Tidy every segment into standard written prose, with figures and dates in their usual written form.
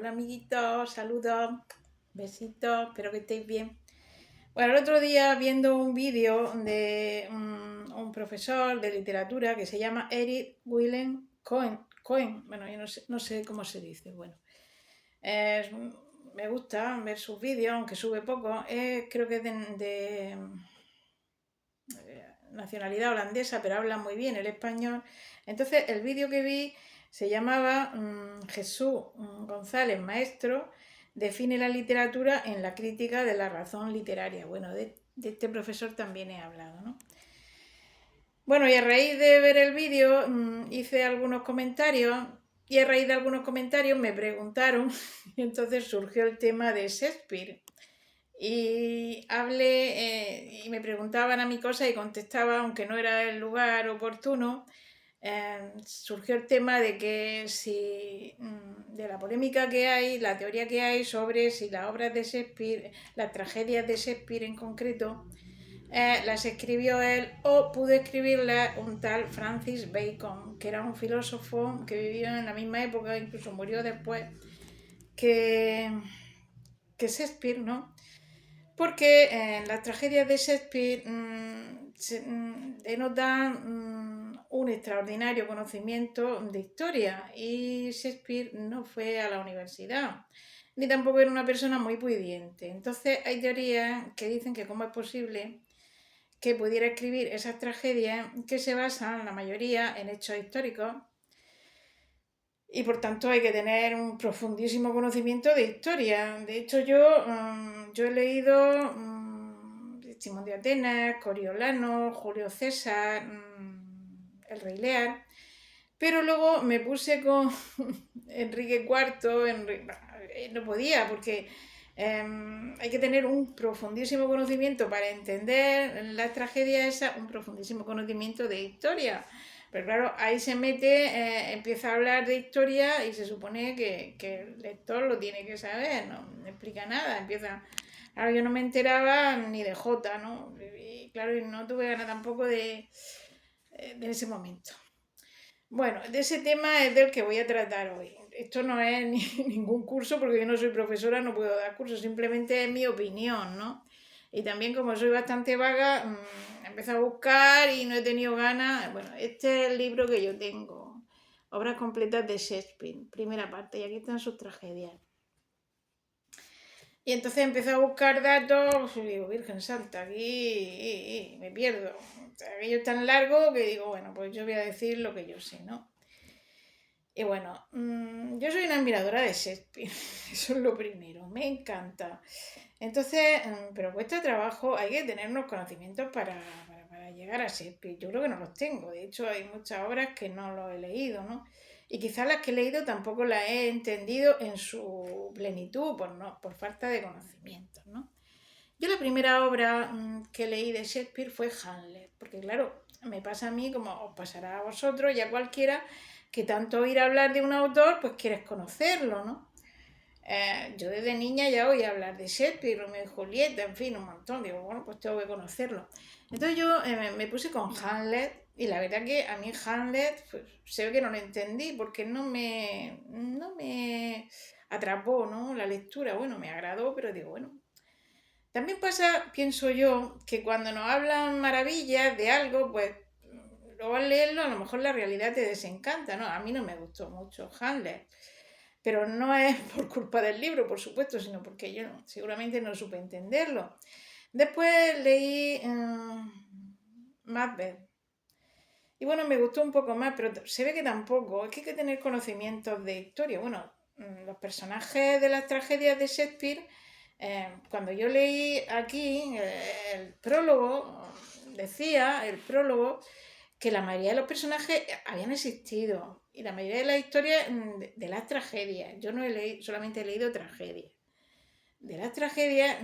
Hola amiguitos, saludos, besitos, espero que estéis bien. Bueno, el otro día viendo un vídeo de un profesor de literatura que se llama Eric Willem Cohen, bueno, yo no sé cómo se dice, bueno. Es- Me gusta ver sus vídeos, aunque sube poco. Creo que es de nacionalidad holandesa, pero habla muy bien el español. Entonces, el vídeo que vi se llamaba Jesús González, maestro, define la literatura en la crítica de la razón literaria. Bueno, de este profesor también he hablado, ¿no? Bueno, y a raíz de ver el vídeo hice algunos comentarios y a raíz de algunos comentarios me preguntaron y entonces surgió el tema de Shakespeare. Y hablé y me preguntaban a mi cosa y contestaba, aunque no era el lugar oportuno. Surgió el tema de que si de la polémica que hay, la teoría que hay sobre si las obras de Shakespeare, las tragedias de Shakespeare en concreto, las escribió él o pudo escribirlas un tal Francis Bacon, que era un filósofo que vivió en la misma época, incluso murió después que, que Shakespeare, ¿no? Porque en las tragedias de Shakespeare denotan un extraordinario conocimiento de historia y Shakespeare no fue a la universidad, ni tampoco era una persona muy pudiente. Entonces hay teorías que dicen que cómo es posible que pudiera escribir esas tragedias que se basan, la mayoría, en hechos históricos y por tanto hay que tener un profundísimo conocimiento de historia. De hecho, yo he leído Simón de Atenas, Coriolano, Julio César, el Rey Lear, pero luego me puse con Enrique IV, no podía porque hay que tener un profundísimo conocimiento para entender las tragedias esas, un profundísimo conocimiento de historia. Pero claro, ahí se mete, empieza a hablar de historia y se supone que el lector lo tiene que saber, no explica nada, empieza... Claro, yo no me enteraba ni de Jota, ¿no? Y claro, y no tuve ganas tampoco de ese momento. Bueno, de ese tema es del que voy a tratar hoy. Esto no es ningún curso porque yo no soy profesora, no puedo dar cursos, simplemente es mi opinión, ¿no? Y también como soy bastante vaga, empecé a buscar y no he tenido ganas. Bueno, este es el libro que yo tengo, Obras completas de Shakespeare, primera parte, y aquí están sus tragedias. Y entonces empecé a buscar datos y digo, Virgen Santa, aquí me pierdo. Aquello es tan largo que digo, bueno, pues yo voy a decir lo que yo sé, ¿no? Y bueno, yo soy una admiradora de Shakespeare, eso es lo primero, me encanta. Entonces, pero cuesta trabajo, hay que tener unos conocimientos para llegar a Shakespeare. Yo creo que no los tengo, de hecho hay muchas obras que no lo he leído, ¿no? Y quizás las que he leído tampoco las he entendido en su plenitud por falta de conocimientos, ¿no? Yo la primera obra que leí de Shakespeare fue Hamlet, porque claro, me pasa a mí como os pasará a vosotros y a cualquiera que tanto oír hablar de un autor, pues quieres conocerlo, ¿no? Yo desde niña ya oí hablar de Shakespeare, Romeo y Julieta, en fin, un montón. Digo, bueno, pues tengo que conocerlo. Entonces yo me puse con Hamlet y la verdad que a mí Hamlet pues, se ve que no lo entendí porque no me atrapó, ¿no? La lectura, bueno, me agradó, pero digo, bueno, también pasa, pienso yo, que cuando nos hablan maravillas de algo, pues luego al leerlo a lo mejor la realidad te desencanta, ¿no? A mí no me gustó mucho Hamlet, pero no es por culpa del libro, por supuesto, sino porque yo seguramente no supe entenderlo. Después leí Macbeth. Y bueno, me gustó un poco más, pero se ve que tampoco. Es que hay que tener conocimientos de historia. Bueno, los personajes de las tragedias de Shakespeare, cuando yo leí aquí el prólogo, decía el prólogo que la mayoría de los personajes habían existido y la mayoría de las historias de las tragedias. Yo no he leído, solamente he leído tragedias. De las tragedias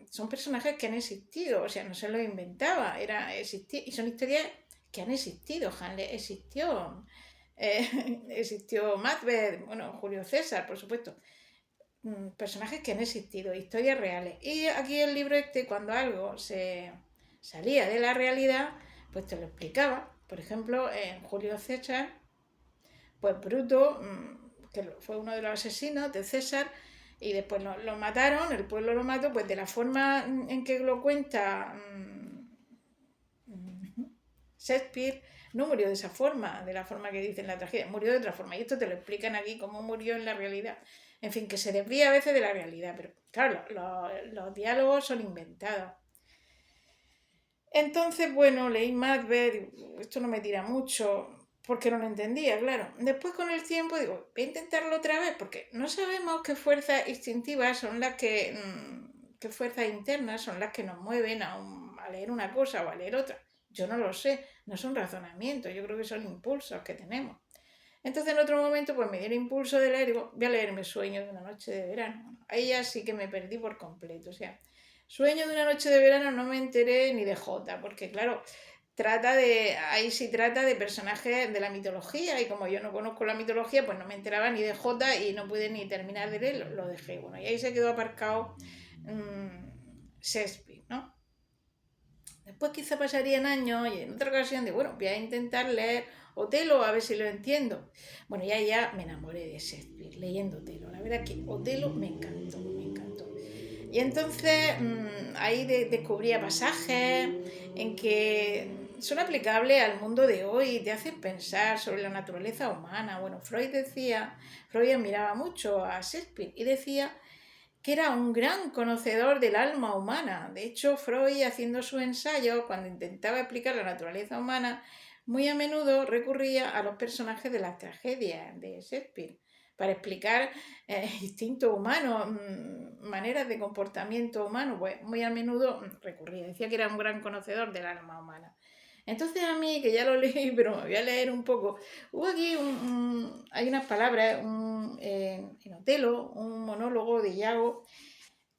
son personajes que han existido, o sea, no se los inventaba, y son historias que han existido. Hamlet existió, existió Macbeth, bueno, Julio César, por supuesto. Personajes que han existido, historias reales. Y aquí el libro este, cuando algo se salía de la realidad, pues te lo explicaba. Por ejemplo, en Julio César, pues Bruto que fue uno de los asesinos de César, y después lo mataron, el pueblo lo mató, pues de la forma en que lo cuenta Shakespeare, no murió de esa forma, de la forma que dice en la tragedia, murió de otra forma. Y esto te lo explican aquí, cómo murió en la realidad. En fin, que se desvía a veces de la realidad, pero claro, los diálogos son inventados. Entonces, bueno, leí Macbeth, esto no me tira mucho, porque no lo entendía, claro. Después con el tiempo digo, voy a intentarlo otra vez, porque no sabemos qué fuerzas instintivas son las que, qué fuerzas internas son las que nos mueven a leer una cosa o a leer otra. Yo no lo sé, no son razonamientos, yo creo que son impulsos que tenemos. Entonces en otro momento pues me dio el impulso de leer y digo, voy a leerme Sueño de una noche de verano. Ahí ya sí que me perdí por completo, o sea, Sueño de una noche de verano no me enteré ni de Jota, porque claro, ahí sí trata de personajes de la mitología y como yo no conozco la mitología, pues no me enteraba ni de Jota y no pude ni terminar de leer, lo dejé. Bueno, y ahí se quedó aparcado Shakespeare, ¿no? Después quizá pasarían años y en otra ocasión de, bueno, voy a intentar leer Otelo a ver si lo entiendo. Bueno, ya me enamoré de Shakespeare leyendo Otelo. La verdad que Otelo me encantó, me encantó. Y entonces ahí descubría pasajes en que son aplicables al mundo de hoy, te hacen pensar sobre la naturaleza humana. Bueno, Freud admiraba mucho a Shakespeare y decía que era un gran conocedor del alma humana. De hecho, Freud, haciendo su ensayo, cuando intentaba explicar la naturaleza humana, muy a menudo recurría a los personajes de las tragedias de Shakespeare para explicar instintos humanos, maneras de comportamiento humano, pues muy a menudo recurría. Decía que era un gran conocedor del alma humana. Entonces a mí, que ya lo leí, pero me voy a leer un poco, hubo aquí, hay unas palabras en Otelo, un monólogo de Iago,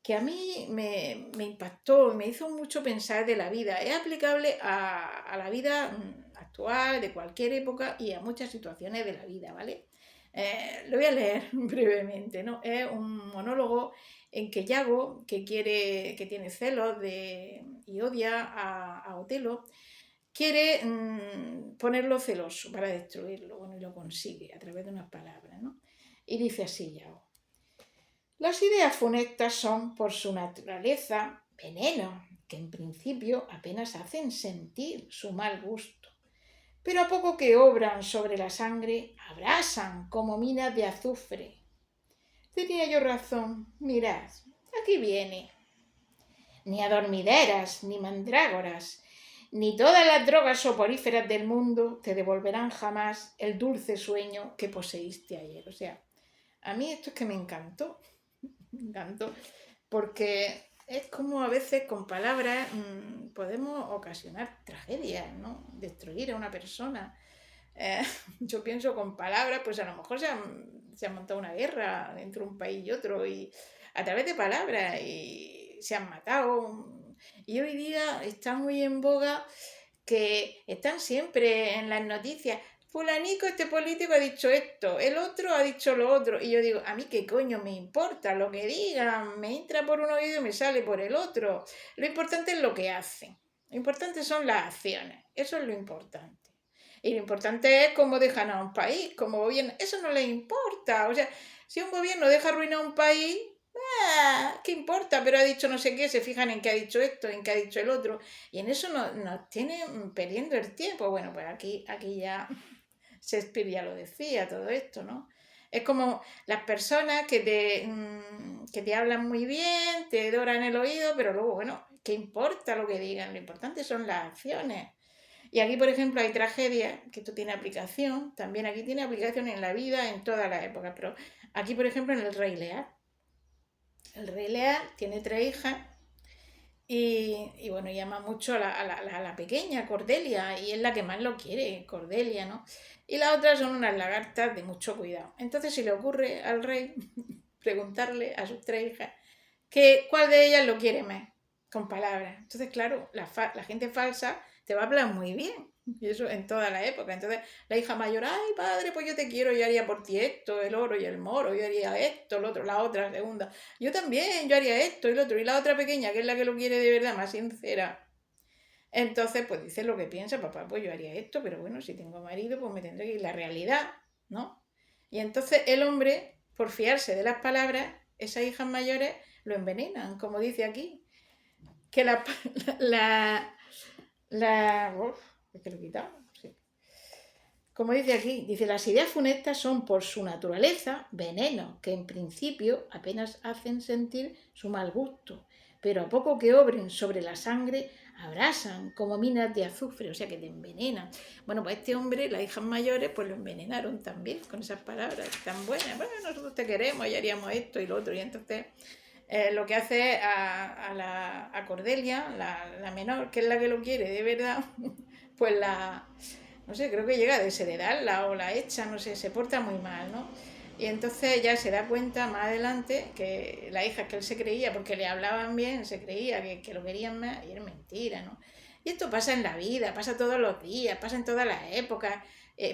que a mí me impactó, me hizo mucho pensar de la vida. Es aplicable a la vida actual, de cualquier época y a muchas situaciones de la vida, ¿vale? Lo voy a leer brevemente, ¿no? Es un monólogo en que Iago, que tiene celos y odia a Otelo, quiere ponerlo celoso para destruirlo, bueno, y lo consigue a través de unas palabras, ¿no? Y dice así Yao: las ideas funestas son, por su naturaleza, veneno, que en principio apenas hacen sentir su mal gusto, pero a poco que obran sobre la sangre, abrasan como minas de azufre. Tenía yo razón, mirad, aquí viene. Ni adormideras, ni mandrágoras, ni todas las drogas soporíferas del mundo te devolverán jamás el dulce sueño que poseíste ayer. O sea, a mí esto es que me encantó, porque es como a veces con palabras podemos ocasionar tragedias, ¿no? Destruir a una persona. Yo pienso con palabras, pues a lo mejor se ha montado una guerra entre un país y otro y a través de palabras y se han matado. Y hoy día está muy en boga que están siempre en las noticias. Fulanico, este político ha dicho esto, el otro ha dicho lo otro. Y yo digo, a mí qué coño me importa lo que digan, me entra por un oído y me sale por el otro. Lo importante es lo que hacen. Lo importante son las acciones. Eso es lo importante. Y lo importante es cómo dejan a un país, cómo gobiernan. Eso no les importa. O sea, si un gobierno deja arruinar a un país, ¿qué importa? Pero ha dicho no sé qué, se fijan en qué ha dicho esto, en qué ha dicho el otro. Y en eso nos tiene perdiendo el tiempo. Bueno, pues aquí ya Shakespeare ya lo decía, todo esto, ¿no? Es como las personas que te hablan muy bien, te doran el oído, pero luego, bueno, ¿qué importa lo que digan? Lo importante son las acciones. Y aquí, por ejemplo, hay tragedias, que esto tiene aplicación, también aquí tiene aplicación en la vida, en todas las épocas, pero aquí, por ejemplo, en el Rey Lear. El Rey Lear tiene 3 hijas y bueno, llama mucho a la pequeña, Cordelia, y es la que más lo quiere, Cordelia, ¿no? Y las otras son unas lagartas de mucho cuidado. Entonces, si le ocurre al rey preguntarle a sus 3 hijas cuál de ellas lo quiere más, con palabras. Entonces, claro, la gente falsa te va a hablar muy bien. Y eso en toda la época. Entonces, la hija mayor, ay, padre, pues yo te quiero, yo haría por ti esto, el oro y el moro, yo haría esto, lo otro, la otra, segunda. Yo también, yo haría esto y lo otro. Y la otra pequeña, que es la que lo quiere de verdad, más sincera. Entonces, pues dice lo que piensa, papá, pues yo haría esto, pero bueno, si tengo marido, pues me tendré que ir. La realidad, ¿no? Y entonces el hombre, por fiarse de las palabras, esas hijas mayores lo envenenan, como dice aquí. Que la, uf, es que lo he quitado, sí. Como dice aquí, dice, las ideas funestas son por su naturaleza veneno, que en principio apenas hacen sentir su mal gusto, pero a poco que obren sobre la sangre, abrasan como minas de azufre, o sea que te envenenan. Bueno, pues este hombre, las hijas mayores, pues lo envenenaron también con esas palabras tan buenas. Bueno, nosotros te queremos y haríamos esto y lo otro. Y entonces lo que hace a Cordelia, la menor, que es la que lo quiere de verdad, pues no sé, creo que llega a desheredarla o la echa, no sé, se porta muy mal, ¿no? Y entonces ya se da cuenta más adelante que la hija que él se creía, porque le hablaban bien, se creía que lo querían más, y era mentira, ¿no? Y esto pasa en la vida, pasa todos los días, pasa en todas las épocas,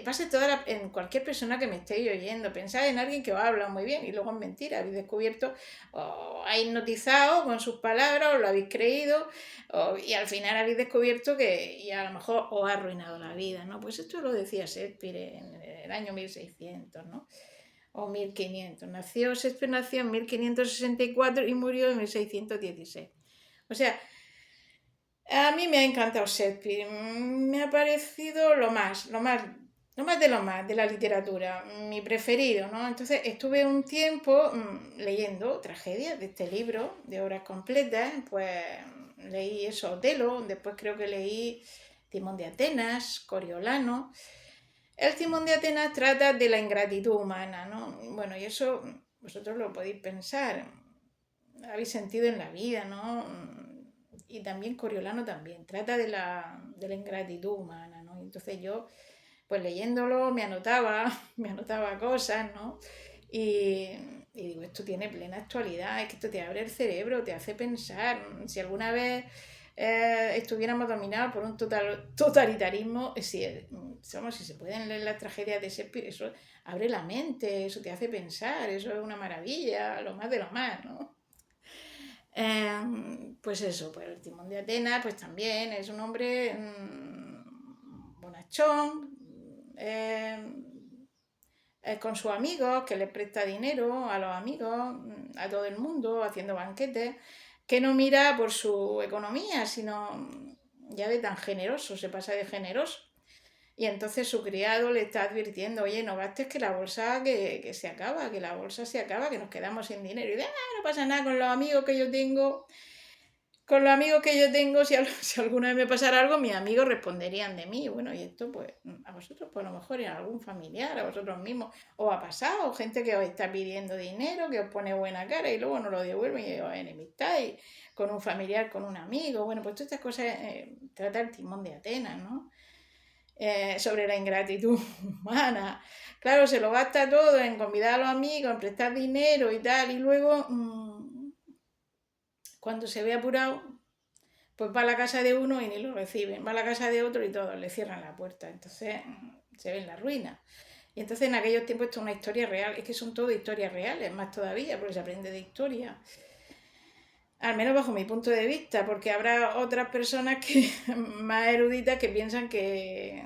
pasa en cualquier persona que me estéis oyendo. Pensad en alguien que os habla muy bien y luego es mentira, habéis descubierto, o ha hipnotizado con sus palabras, o lo habéis creído, y al final habéis descubierto que y a lo mejor os ha arruinado la vida, ¿no? Pues esto lo decía Shakespeare en el año 1600, ¿no? O 1500. Shakespeare nació en 1564 y murió en 1616. O sea, a mí me ha encantado Shakespeare, me ha parecido lo más de la literatura, mi preferido, ¿no? Entonces estuve un tiempo leyendo tragedias de este libro, de obras completas, pues leí eso, Otelo, después creo que leí Timón de Atenas, Coriolano. El Timón de Atenas trata de la ingratitud humana, ¿no? Bueno, y eso vosotros lo podéis pensar, habéis sentido en la vida, ¿no? Y también Coriolano también, trata de la ingratitud humana, ¿no? Y entonces yo, pues leyéndolo, me anotaba cosas, ¿no? Y, y digo, esto tiene plena actualidad, es que esto te abre el cerebro, te hace pensar. Si alguna vez estuviéramos dominados por un totalitarismo, si se pueden leer las tragedias de Shakespeare, eso abre la mente, eso te hace pensar, eso es una maravilla, lo más de lo más, ¿no? Pues eso, pues el Timón de Atenas, pues también es un hombre bonachón, con sus amigos, que le presta dinero a los amigos, a todo el mundo, haciendo banquetes, que no mira por su economía, sino ya de tan generoso, se pasa de generoso. Y entonces su criado le está advirtiendo, oye, no gastes que la bolsa que se acaba, que la bolsa se acaba, que nos quedamos sin dinero. Y de, no pasa nada con los amigos que yo tengo. Con los amigos que yo tengo, si alguna vez me pasara algo, mis amigos responderían de mí. Bueno, y esto pues a vosotros, pues a lo mejor a algún familiar, a vosotros mismos, os ha pasado, gente que os está pidiendo dinero, que os pone buena cara y luego no lo devuelven y os enemistáis con un familiar, con un amigo. Bueno, pues todas estas cosas trata el Timón de Atenas, ¿no? Sobre la ingratitud humana. Claro, se lo gasta todo en convidar a los amigos, en prestar dinero y tal, y luego, cuando se ve apurado, pues va a la casa de uno y ni lo reciben, va a la casa de otro y todos le cierran la puerta. Entonces se ve en la ruina. Y entonces en aquellos tiempos esto es una historia real, es que son todo historias reales, más todavía, porque se aprende de historia. Al menos bajo mi punto de vista, porque habrá otras personas que más eruditas que piensan que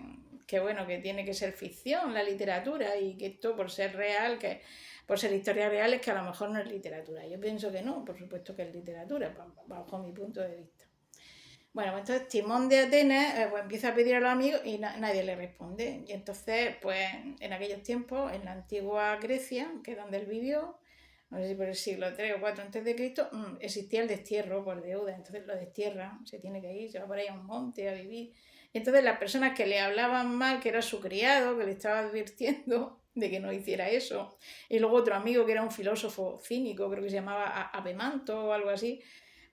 bueno, que tiene que ser ficción la literatura y que esto por ser real, que por ser historias reales, que a lo mejor no es literatura. Yo pienso que no, por supuesto que es literatura, bajo mi punto de vista. Bueno, pues entonces Timón de Atenas pues empieza a pedir a los amigos y nadie le responde. Y entonces, pues en aquellos tiempos, en la antigua Grecia, que es donde él vivió, no sé si por el siglo 3 o 4 antes de Cristo, existía el destierro por deuda. Entonces lo destierran, se tiene que ir, se va por ahí a un monte a vivir. Y entonces las personas que le hablaban mal, que era su criado, que le estaba advirtiendo de que no hiciera eso, y luego otro amigo que era un filósofo cínico, creo que se llamaba Apemanto o algo así,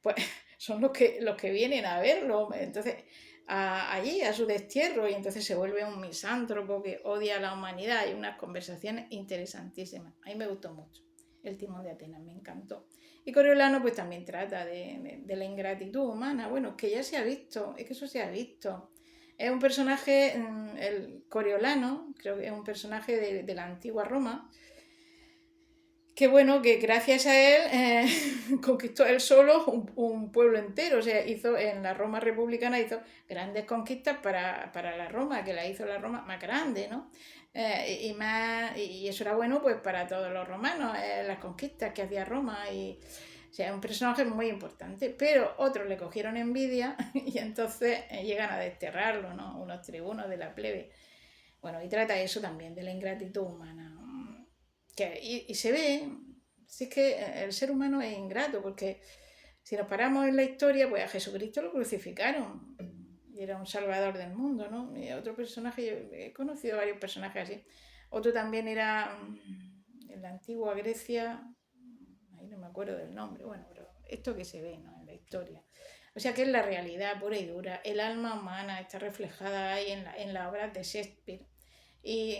pues son los que vienen a verlo, entonces allí a su destierro, y entonces se vuelve un misántropo que odia a la humanidad. Hay unas conversaciones interesantísimas. A mí me gustó mucho el Timón de Atenas, me encantó. Y Coriolano pues también trata de la ingratitud humana. Bueno, es que ya se ha visto, es que eso se ha visto. Es un personaje, el Coriolano, creo que es un personaje de la antigua Roma, que bueno, que gracias a él conquistó él solo un pueblo entero. O sea, hizo en la Roma republicana, hizo grandes conquistas para la Roma, que la hizo la Roma más grande, ¿no? y eso era bueno pues para todos los romanos, las conquistas que hacía Roma y o sea, un personaje muy importante, pero otros le cogieron envidia y entonces llegan a desterrarlo, ¿no? Unos tribunos de la plebe. Bueno, y trata eso también, de la ingratitud humana. Y se ve, si es que el ser humano es ingrato, porque si nos paramos en la historia, pues a Jesucristo lo crucificaron y era un salvador del mundo, ¿no? Y otro personaje, yo he conocido varios personajes así. Otro también era en la antigua Grecia, ahí no me acuerdo del nombre, bueno, pero esto que se ve, ¿no? En la historia. O sea que es la realidad pura y dura. El alma humana está reflejada ahí en la obra de Shakespeare. Y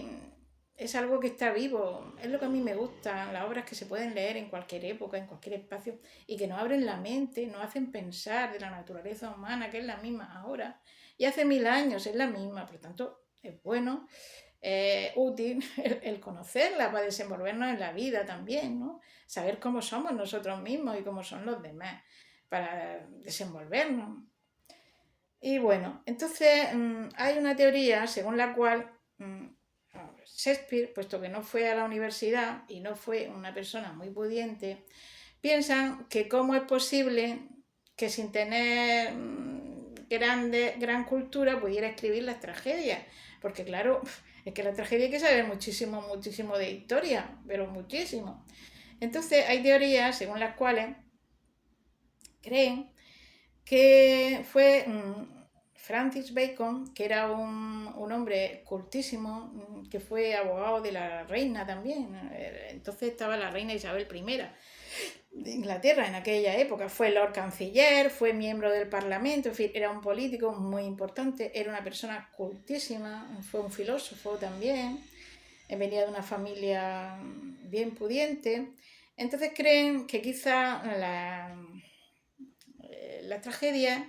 es algo que está vivo, es lo que a mí me gusta, las obras que se pueden leer en cualquier época, en cualquier espacio, y que nos abren la mente, nos hacen pensar de la naturaleza humana, que es la misma ahora, y hace 1000 años es la misma, por lo tanto es bueno, útil el conocerla para desenvolvernos en la vida también, ¿no? Saber cómo somos nosotros mismos y cómo son los demás, para desenvolvernos. Y bueno, entonces hay una teoría según la cual Shakespeare, puesto que no fue a la universidad y no fue una persona muy pudiente, piensan que cómo es posible que sin tener gran cultura pudiera escribir las tragedias. Porque claro, es que la tragedia hay que saber muchísimo, muchísimo de historia, pero muchísimo. Entonces hay teorías según las cuales creen que fue Francis Bacon, que era un hombre cultísimo, que fue abogado de la reina también. Entonces estaba la reina Isabel I de Inglaterra en aquella época. Fue Lord Canciller, fue miembro del Parlamento, en fin, era un político muy importante, era una persona cultísima, fue un filósofo también, venía de una familia bien pudiente. Entonces creen que quizá las tragedias,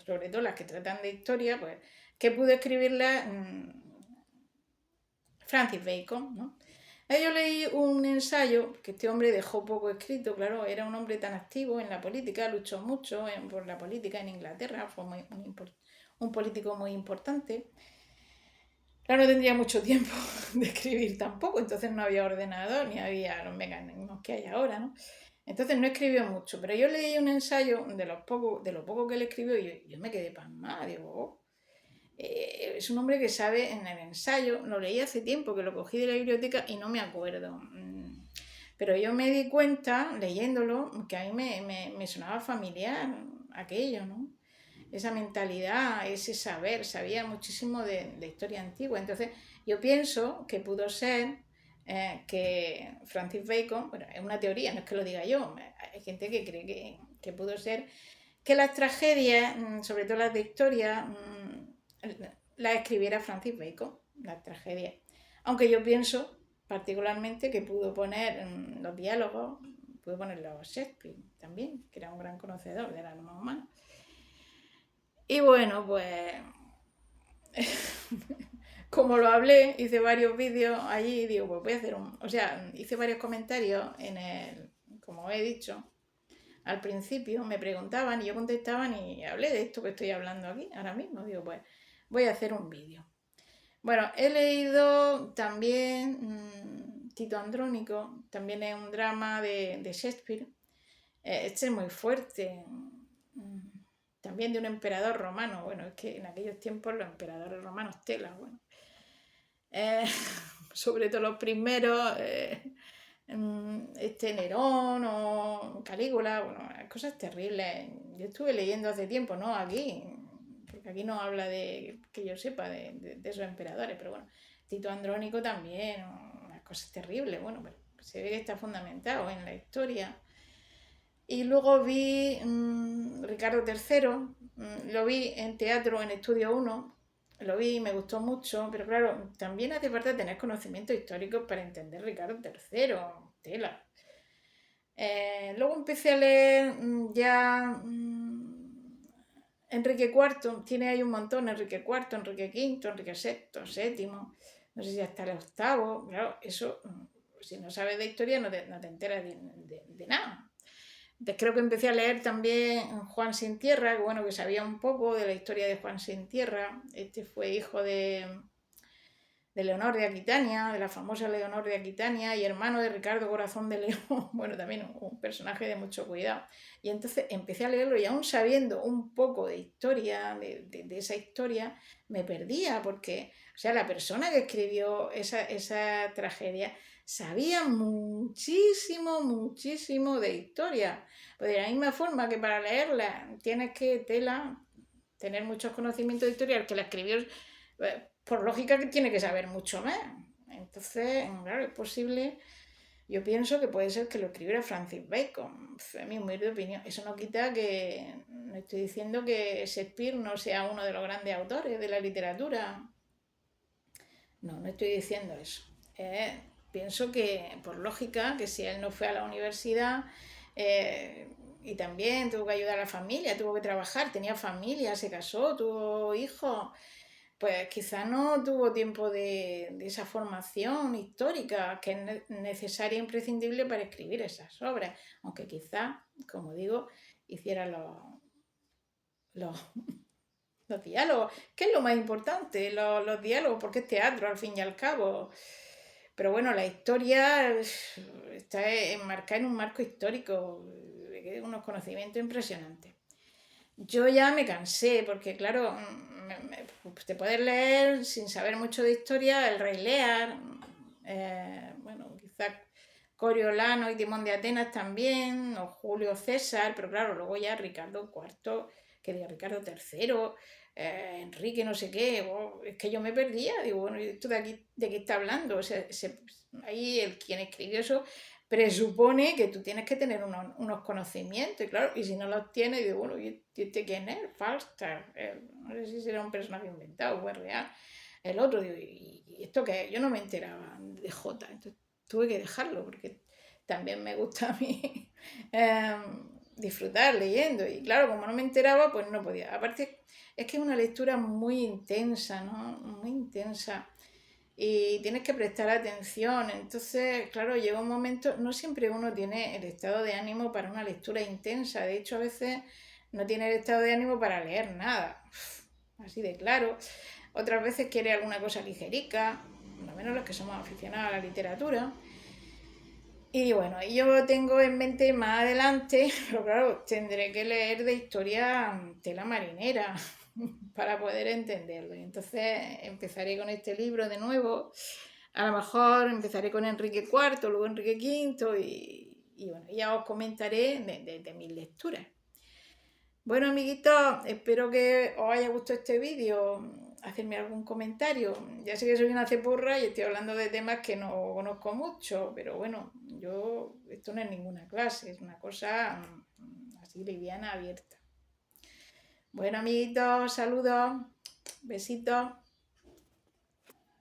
sobre todo las que tratan de historia, pues que pudo escribirlas Francis Bacon, ¿no? Yo leí un ensayo que este hombre dejó poco escrito, claro, era un hombre tan activo en la política, luchó mucho por la política en Inglaterra, fue un político muy importante. Claro, no tendría mucho tiempo de escribir tampoco, entonces no había ordenador ni había los mecanismos que hay ahora, ¿no? Entonces no escribió mucho, pero yo leí un ensayo de lo poco que él escribió y yo me quedé pasmada, digo, oh, es un hombre que sabe en el ensayo, lo leí hace tiempo, que lo cogí de la biblioteca y no me acuerdo. Pero yo me di cuenta, leyéndolo, que a mí me sonaba familiar aquello, ¿no? Esa mentalidad, ese saber, sabía muchísimo de historia antigua. Entonces yo pienso que pudo ser que Francis Bacon, bueno, es una teoría, no es que lo diga yo, hay gente que cree que pudo ser que las tragedias, sobre todo las de historia, las escribiera Francis Bacon, las tragedias. Aunque yo pienso particularmente que pudo poner los diálogos, pudo ponerlos Shakespeare también, que era un gran conocedor del alma humana. Y bueno, pues como lo hablé, hice varios vídeos allí y digo, pues voy a hacer o sea, hice varios comentarios como he dicho, al principio me preguntaban y yo contestaba y hablé de esto que estoy hablando aquí ahora mismo. Digo, pues voy a hacer un vídeo. Bueno, he leído también Tito Andrónico, también es un drama de Shakespeare. Este es muy fuerte. También de un emperador romano. Bueno, es que en aquellos tiempos los emperadores romanos tela, bueno. Sobre todo los primeros, Nerón o Calígula, bueno, cosas terribles. Yo estuve leyendo hace tiempo, ¿no? Aquí, porque aquí no habla de, que yo sepa, de esos emperadores, pero bueno, Tito Andrónico también, unas cosas terribles, bueno, pero se ve que está fundamentado en la historia. Y luego vi Ricardo III, lo vi en teatro en Estudio 1, lo vi y me gustó mucho, pero claro, también hace falta tener conocimientos históricos para entender Ricardo III, tela. Luego empecé a leer ya Enrique IV, tiene ahí un montón, Enrique IV, Enrique V, Enrique VI, VII, no sé si hasta el octavo, claro, eso, si no sabes de historia no te enteras de nada. Creo que empecé a leer también Juan Sin Tierra, que bueno, que sabía un poco de la historia de Juan Sin Tierra. Este fue hijo de de Leonor de Aquitania, de la famosa Leonor de Aquitania, y hermano de Ricardo Corazón de León, bueno, también un personaje de mucho cuidado. Y entonces empecé a leerlo y aún sabiendo un poco de historia, de esa historia, me perdía, porque, o sea, la persona que escribió esa tragedia sabía muchísimo, muchísimo de historia. Pues de la misma forma que para leerla tienes que tener muchos conocimientos de historia, el que la escribió, por lógica que tiene que saber mucho más. Entonces, claro, es posible, yo pienso que puede ser que lo escribiera Francis Bacon, es mi humilde opinión. Eso no quita que, no estoy diciendo que Shakespeare no sea uno de los grandes autores de la literatura, no, no estoy diciendo eso. Pienso que, por lógica, que si él no fue a la universidad eh, y también tuvo que ayudar a la familia, tuvo que trabajar, tenía familia, se casó, tuvo hijos, pues quizá no tuvo tiempo de esa formación histórica que es necesaria e imprescindible para escribir esas obras, aunque quizá, como digo, hiciera los, los diálogos, que es lo más importante, los diálogos, porque es teatro al fin y al cabo. Pero bueno, la historia está enmarcada en un marco histórico, unos conocimientos impresionantes. Yo ya me cansé, porque claro, te puedes leer sin saber mucho de historia El Rey Lear, bueno, quizás Coriolano y Timón de Atenas también, o Julio César, pero claro, luego ya Ricardo IV, que diga Ricardo III, Enrique no sé qué, es que yo me perdía, digo, bueno, ¿esto de aquí de qué está hablando? O sea, ahí quien escribió eso presupone que tú tienes que tener unos conocimientos, y claro, y si no los tienes, digo, bueno, ¿y este quién es? Falstaff, no sé si será un personaje inventado o es real. El otro, digo, ¿y esto qué es? Yo no me enteraba de Jota, entonces tuve que dejarlo porque también me gusta a mí disfrutar leyendo, y claro, como no me enteraba, pues no podía. Aparte, es que es una lectura muy intensa, ¿no? Muy intensa y tienes que prestar atención. Entonces, claro, llega un momento, no siempre uno tiene el estado de ánimo para una lectura intensa, de hecho a veces no tiene el estado de ánimo para leer nada, así de claro. Otras veces quiere alguna cosa ligerica, lo menos los que somos aficionados a la literatura. Y bueno, yo tengo en mente más adelante, pero claro, tendré que leer de historia tela marinera para poder entenderlo. Y entonces empezaré con este libro de nuevo. A lo mejor empezaré con Enrique IV, luego Enrique V y bueno, ya os comentaré de mis lecturas. Bueno, amiguitos, espero que os haya gustado este vídeo. Hacerme algún comentario. Ya sé que soy una cepurra y estoy hablando de temas que no conozco mucho, pero bueno, esto no es ninguna clase, es una cosa así liviana, abierta. Bueno, amiguitos, saludos, besitos.